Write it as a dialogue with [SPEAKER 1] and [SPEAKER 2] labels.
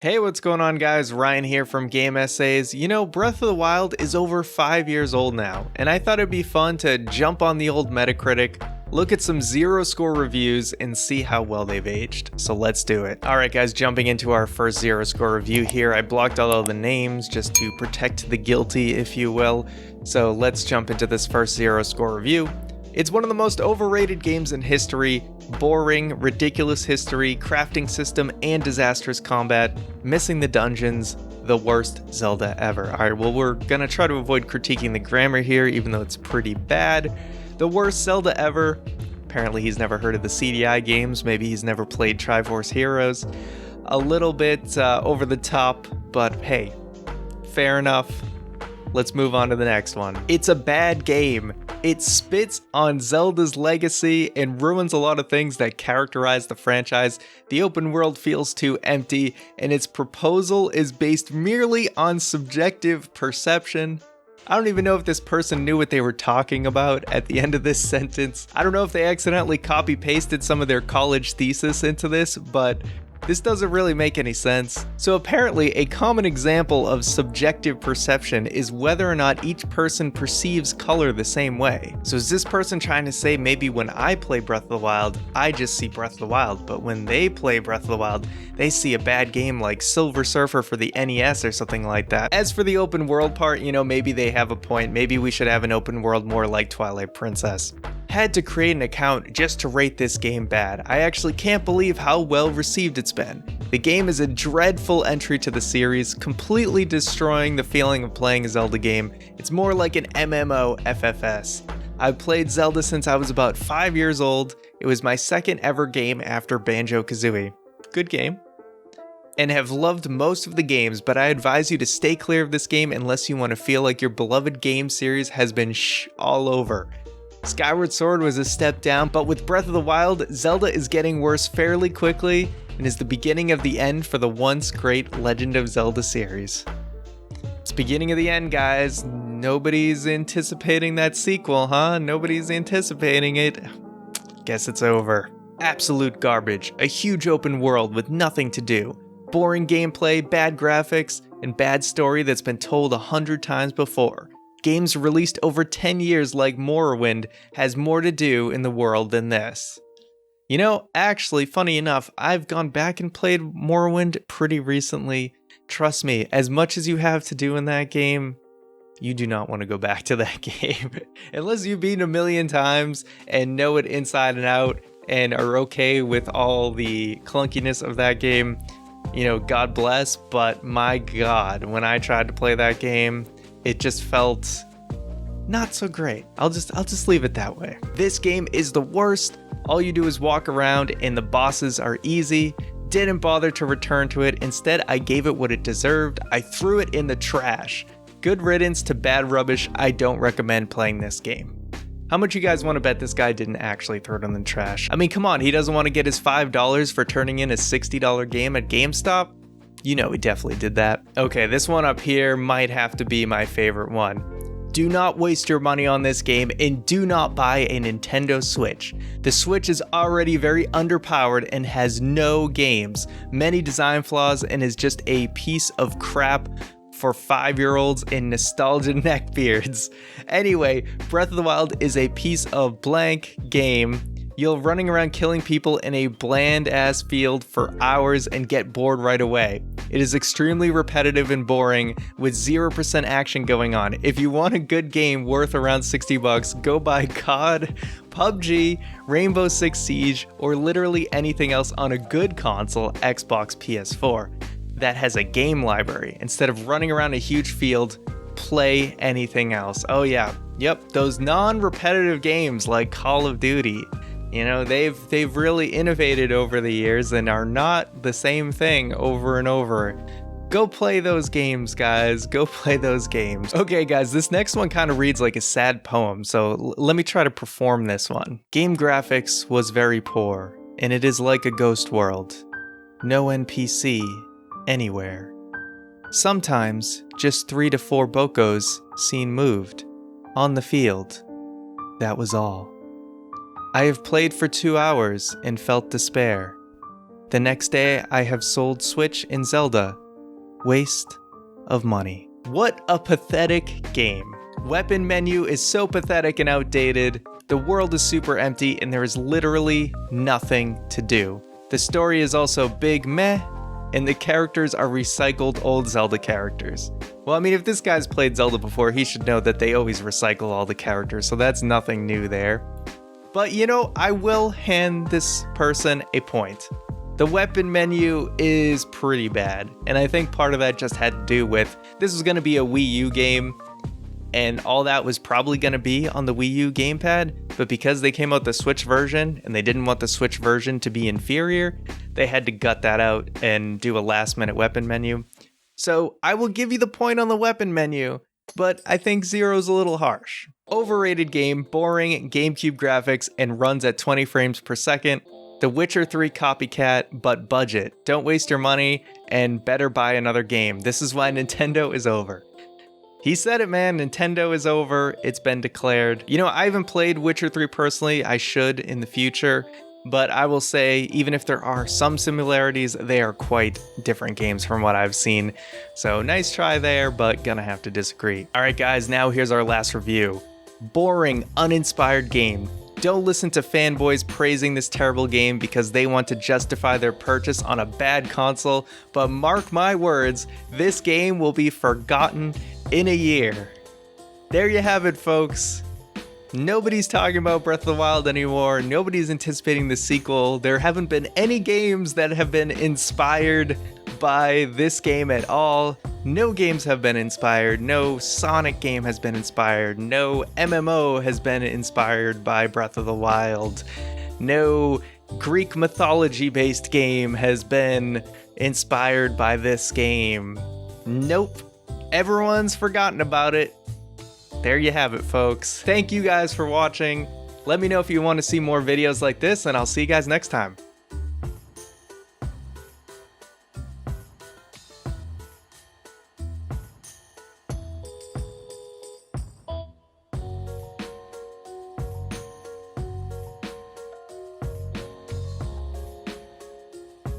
[SPEAKER 1] Hey, what's going on guys? Ryan here from Game Essays. You know, Breath of the Wild is over 5 years old now, and I thought it'd be fun to jump on the old Metacritic, look at some zero score reviews, and see how well they've aged. So let's do it. Alright guys, jumping into our first zero score review here. I blocked out all the names just to protect the guilty, if you will. So let's jump into this first zero score review. It's one of the most overrated games in history. Boring, ridiculous history, crafting system, and disastrous combat. Missing the dungeons. The worst Zelda ever. Alright, well, we're gonna try to avoid critiquing the grammar here, even though it's pretty bad. The worst Zelda ever. Apparently he's never heard of the CDI games. Maybe he's never played Triforce Heroes. A little bit over the top, but hey, fair enough. Let's move on to the next one. It's a bad game. It spits on Zelda's legacy and ruins a lot of things that characterize the franchise. The open world feels too empty, and its proposal is based merely on subjective perception. I don't even know if this person knew what they were talking about at the end of this sentence. I don't know if they accidentally copy-pasted some of their college thesis into this, but this doesn't really make any sense. So apparently, a common example of subjective perception is whether or not each person perceives color the same way. So is this person trying to say maybe when I play Breath of the Wild, I just see Breath of the Wild, but when they play Breath of the Wild, they see a bad game like Silver Surfer for the NES or something like that. As for the open world part, you know, maybe they have a point. Maybe we should have an open world more like Twilight Princess. Had to create an account just to rate this game bad. I actually can't believe how well received it's been. The game is a dreadful entry to the series, completely destroying the feeling of playing a Zelda game. It's more like an MMO FFS. I've played Zelda since I was about 5 years old. It was my second ever game after Banjo-Kazooie. Good game. And have loved most of the games, but I advise you to stay clear of this game unless you want to feel like your beloved game series has been all over. Skyward Sword was a step down, but with Breath of the Wild, Zelda is getting worse fairly quickly and is the beginning of the end for the once great Legend of Zelda series. It's beginning of the end, guys. Nobody's anticipating that sequel, huh? Nobody's anticipating it. Guess it's over. Absolute garbage. A huge open world with nothing to do. Boring gameplay, bad graphics, and bad story that's been told 100 times before. Games released over 10 years like Morrowind has more to do in the world than this. You know, actually, funny enough, I've gone back and played Morrowind pretty recently. Trust me, as much as you have to do in that game, you do not want to go back to that game. Unless you've beaten 1,000,000 times and know it inside and out and are okay with all the clunkiness of that game, you know, God bless, but my God, when I tried to play that game, it just felt not so great. I'll just leave it that way. This game is the worst. All you do is walk around and the bosses are easy. Didn't bother to return to it. Instead, I gave it what it deserved. I threw it in the trash. Good riddance to bad rubbish. I don't recommend playing this game. How much you guys want to bet this guy didn't actually throw it in the trash? I mean, come on, he doesn't want to get his $5 for turning in a $60 game at GameStop? You know he definitely did that. Okay, this one up here might have to be my favorite one. Do not waste your money on this game and do not buy a Nintendo Switch. The Switch is already very underpowered and has no games, many design flaws, and is just a piece of crap for 5-year-olds and nostalgia neckbeards. Anyway, Breath of the Wild is a piece of blank game. You'll running around killing people in a bland-ass field for hours and get bored right away. It is extremely repetitive and boring with 0% action going on. If you want a good game worth around $60, go buy COD, PUBG, Rainbow Six Siege, or literally anything else on a good console, Xbox, PS4, that has a game library. Instead of running around a huge field, play anything else. Oh yeah, yep, those non-repetitive games like Call of Duty. You know, they've really innovated over the years and are not the same thing over and over. Go play those games, guys. Go play those games. Okay, guys, this next one kind of reads like a sad poem, so let me try to perform this one. Game graphics was very poor, and it is like a ghost world. No NPC anywhere. Sometimes, just 3 to 4 Bokos seen moved on the field. That was all. I have played for 2 hours and felt despair. The next day, I have sold Switch and Zelda. Waste of money. What a pathetic game. Weapon menu is so pathetic and outdated. The world is super empty and there is literally nothing to do. The story is also big meh, and the characters are recycled old Zelda characters. Well, I mean, if this guy's played Zelda before, he should know that they always recycle all the characters, so that's nothing new there. But you know, I will hand this person a point. The weapon menu is pretty bad, and I think part of that just had to do with this was going to be a Wii U game, and all that was probably going to be on the Wii U gamepad, but because they came out the Switch version, and they didn't want the Switch version to be inferior, they had to gut that out and do a last-minute weapon menu. So I will give you the point on the weapon menu, but I think 0's a little harsh. Overrated game, boring, GameCube graphics, and runs at 20 frames per second. The Witcher 3 copycat, but budget. Don't waste your money, and better buy another game. This is why Nintendo is over. He said it, man. Nintendo is over. It's been declared. You know, I haven't played Witcher 3 personally. I should in the future. But I will say, even if there are some similarities, they are quite different games from what I've seen. So nice try there, but gonna have to disagree. Alright guys, now here's our last review. Boring, uninspired game. Don't listen to fanboys praising this terrible game because they want to justify their purchase on a bad console, but mark my words, this game will be forgotten in a year. There you have it, folks. Nobody's talking about Breath of the Wild anymore. Nobody's anticipating the sequel. There haven't been any games that have been inspired by this game at all. No games have been inspired. No Sonic game has been inspired. No MMO has been inspired by Breath of the Wild. No Greek mythology-based game has been inspired by this game. Nope. Everyone's forgotten about it. There you have it, folks. Thank you guys for watching. Let me know if you want to see more videos like this, and I'll see you guys next time.